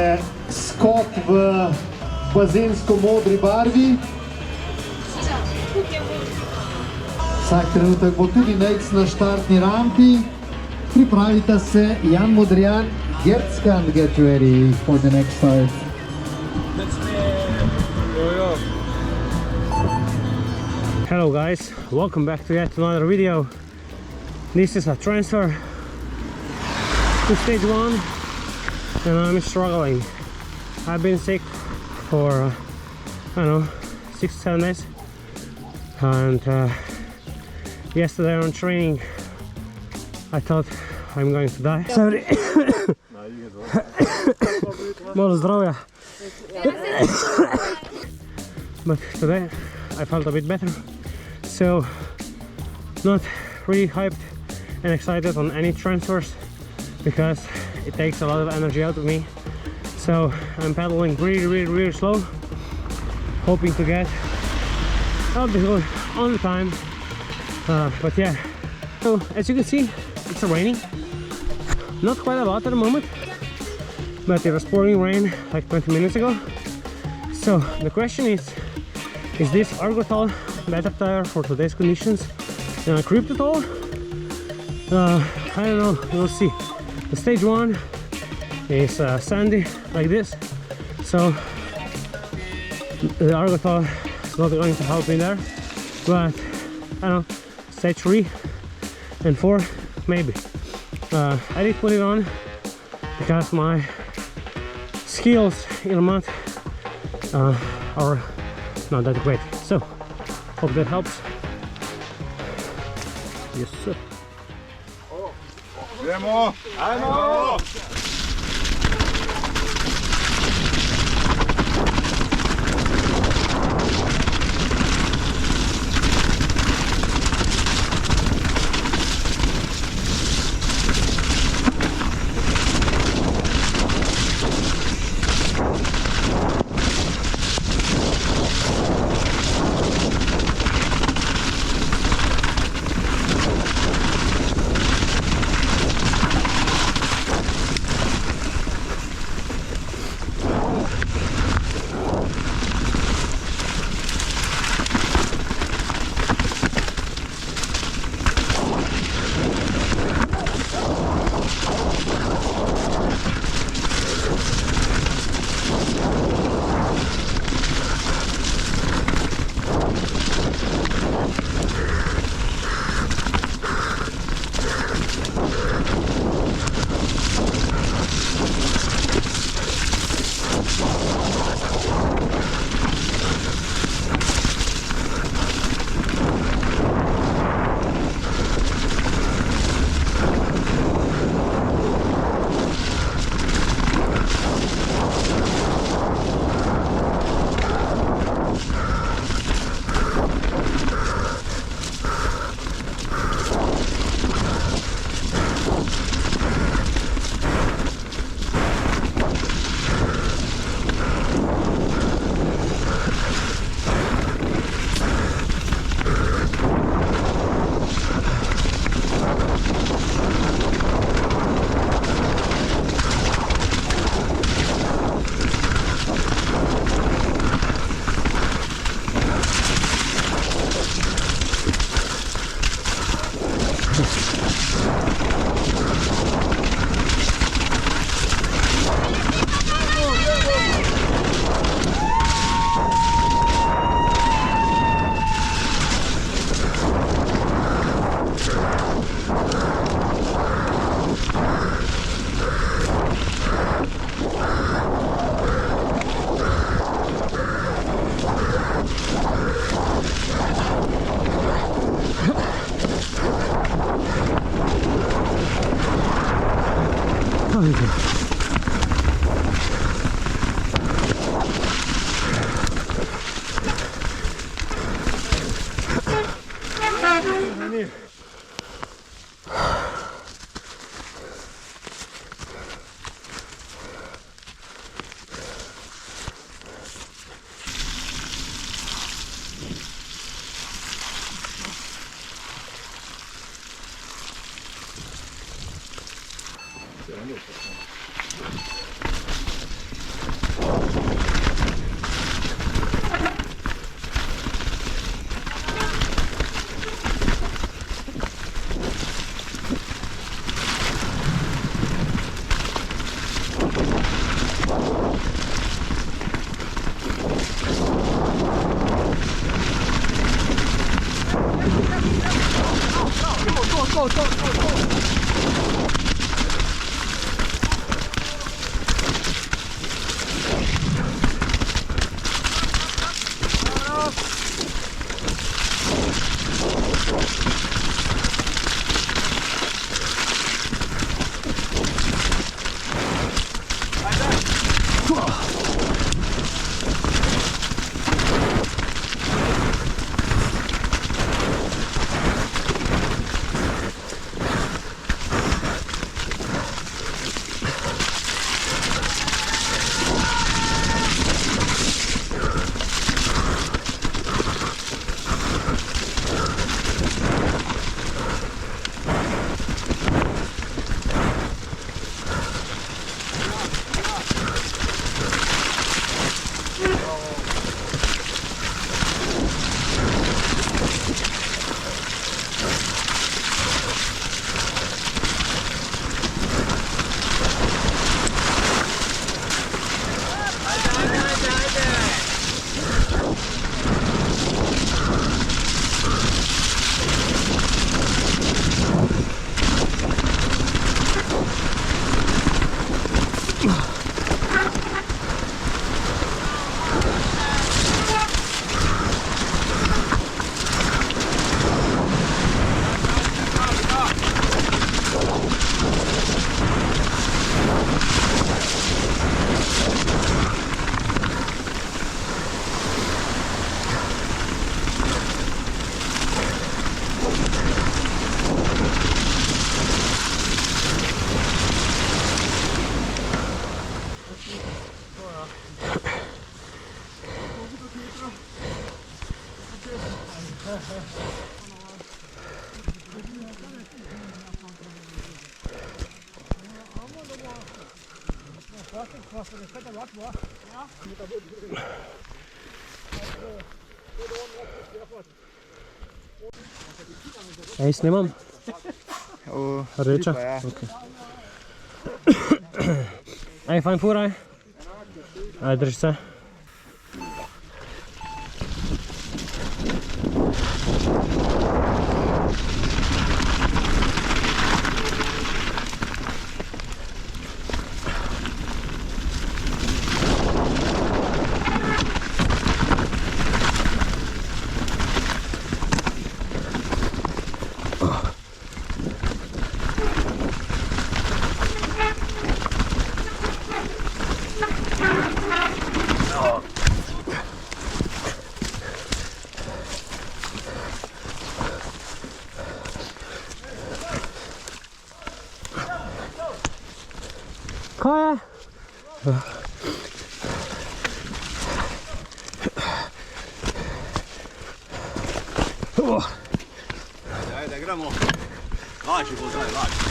je skok v bazensko-modri barvi. Vsak trenutek bo tudi Nejc na štartni rampi. Pripravite se, Jan Modrijan, Gertskan, get ready for the next start. Hello guys, welcome back to yet another video. This is a transfer to stage 1 and I'm struggling. I've been sick for I don't know 6-7 days and yesterday on training I thought I'm going to die. Sorry. Malo zdravja. But today I felt a bit better, so not really hyped and excited on any transfers because it takes a lot of energy out of me. So I'm pedaling really slow, hoping to get out the hill on the time. But yeah, so as you can see, it's raining. Not quite a lot at the moment, but it was pouring rain like 20 minutes ago. So the question is this Argotol better tire for today's conditions than a Kryptotol? I don't know, we'll see. The stage 1 is sandy like this, so the Argotol is not going to help me there, but I don't know, stage 3 and 4 maybe. I did put it on because my skills in the mud are not that great, so hope that helps. Yes sir. Vemo! Ajmo! Ja ji snimam. Rdeča? Okay. Aj, fajn furaj. Aj, drž se. Kaj je? Ajde, gremo. Laži bo zdaj, laži.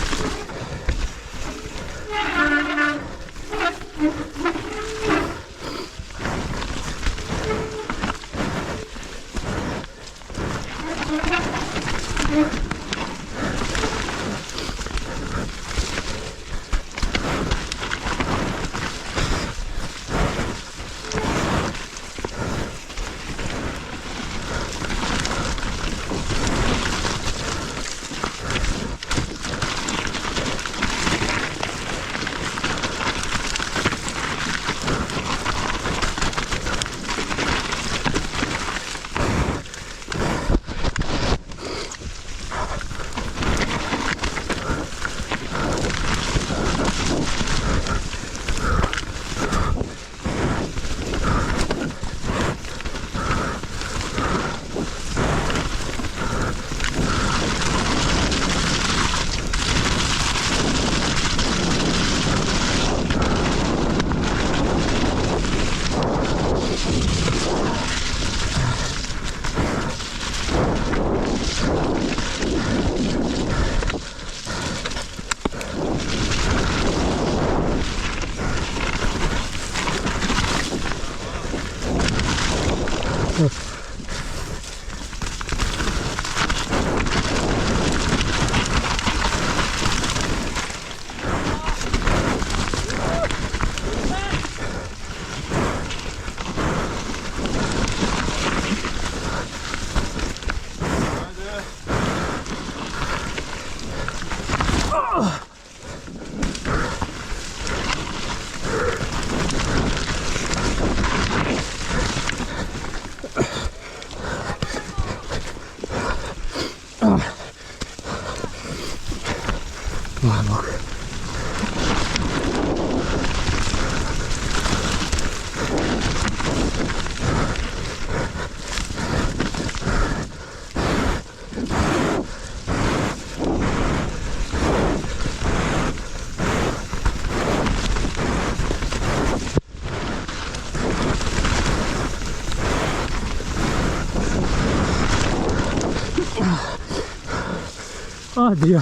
Addio.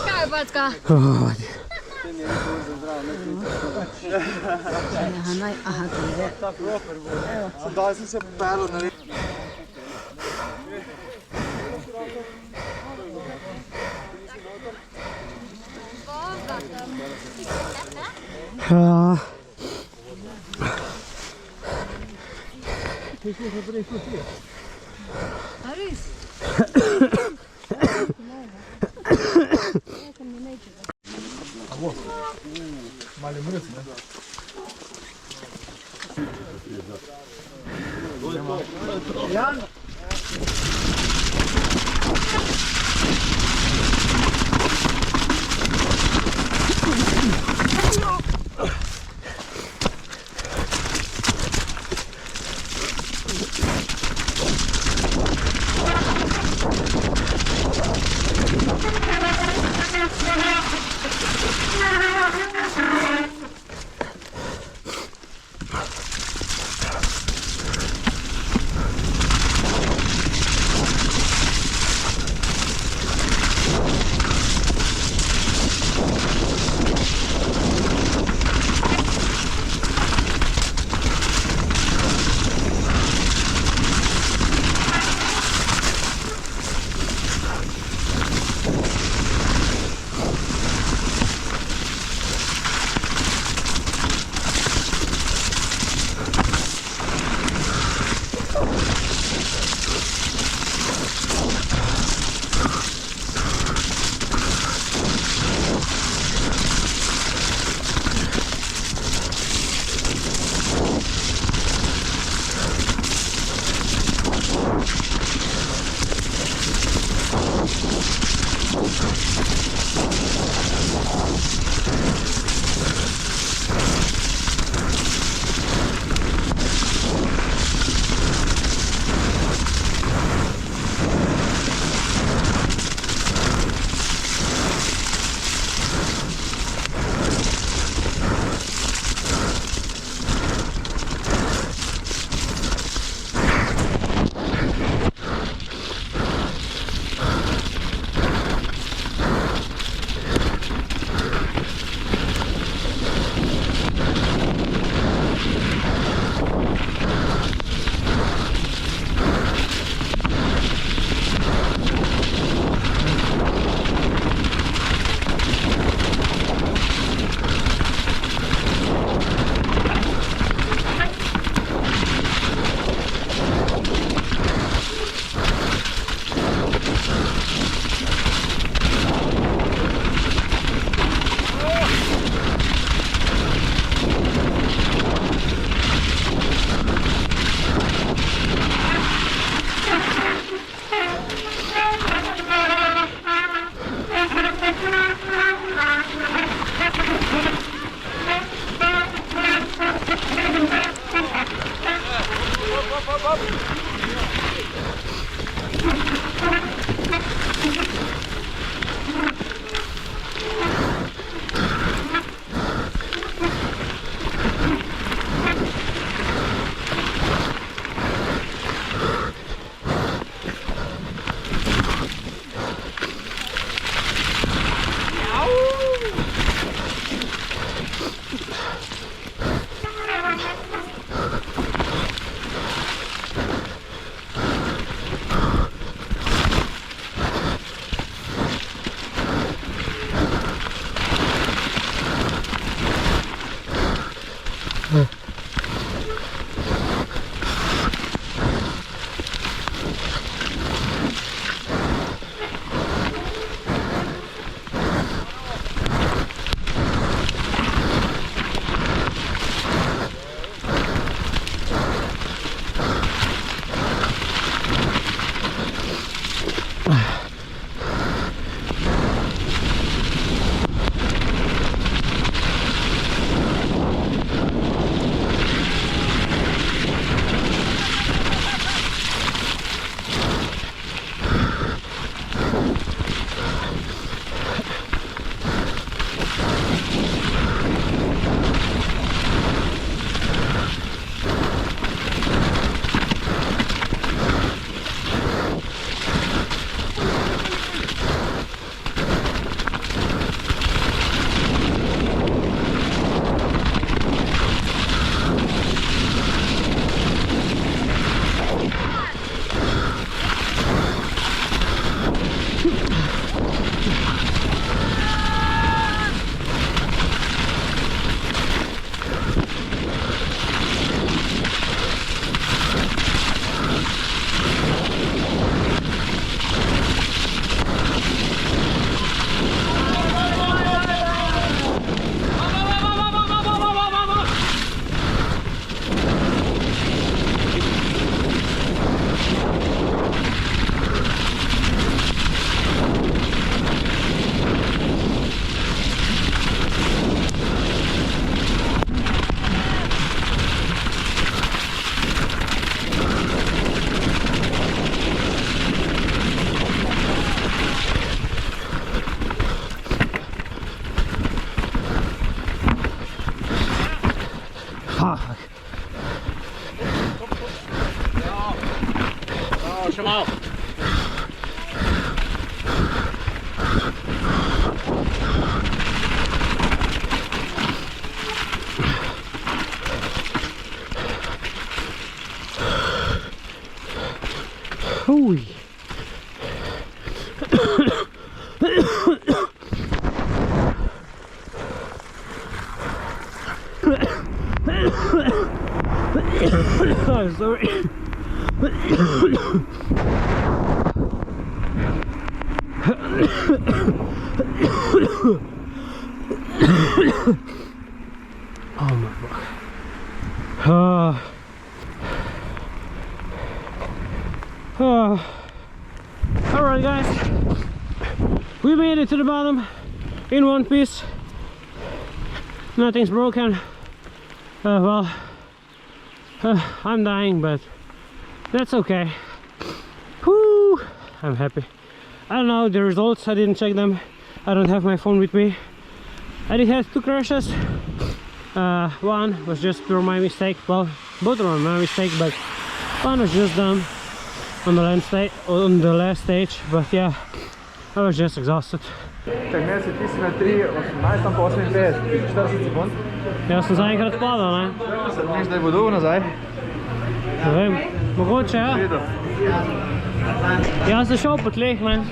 Käy patkaa. Daj sem se pelil na Aris. mali mrz, ne? Jan! Oh, sorry. Oh my god. Alright guys, we made it to the bottom in one piece. Nothing's broken. Well, I'm dying, but that's okay. Whoo! I'm happy. I don't know the results, I didn't check them. I don't have my phone with me. I did have 2 crashes. One was just pure my mistake. Well, both were my mistake, but one was just done on the last stage. But yeah, I was just exhausted. Imel si ti si na 3.18, tam pa 58, 40 sekund. Jaz sem zaenkrat padal, ne? Misliš, da je bo dolgo nazaj? Ne vem, mogoče ja. Videl. Jaz sem šel po tleh, ne?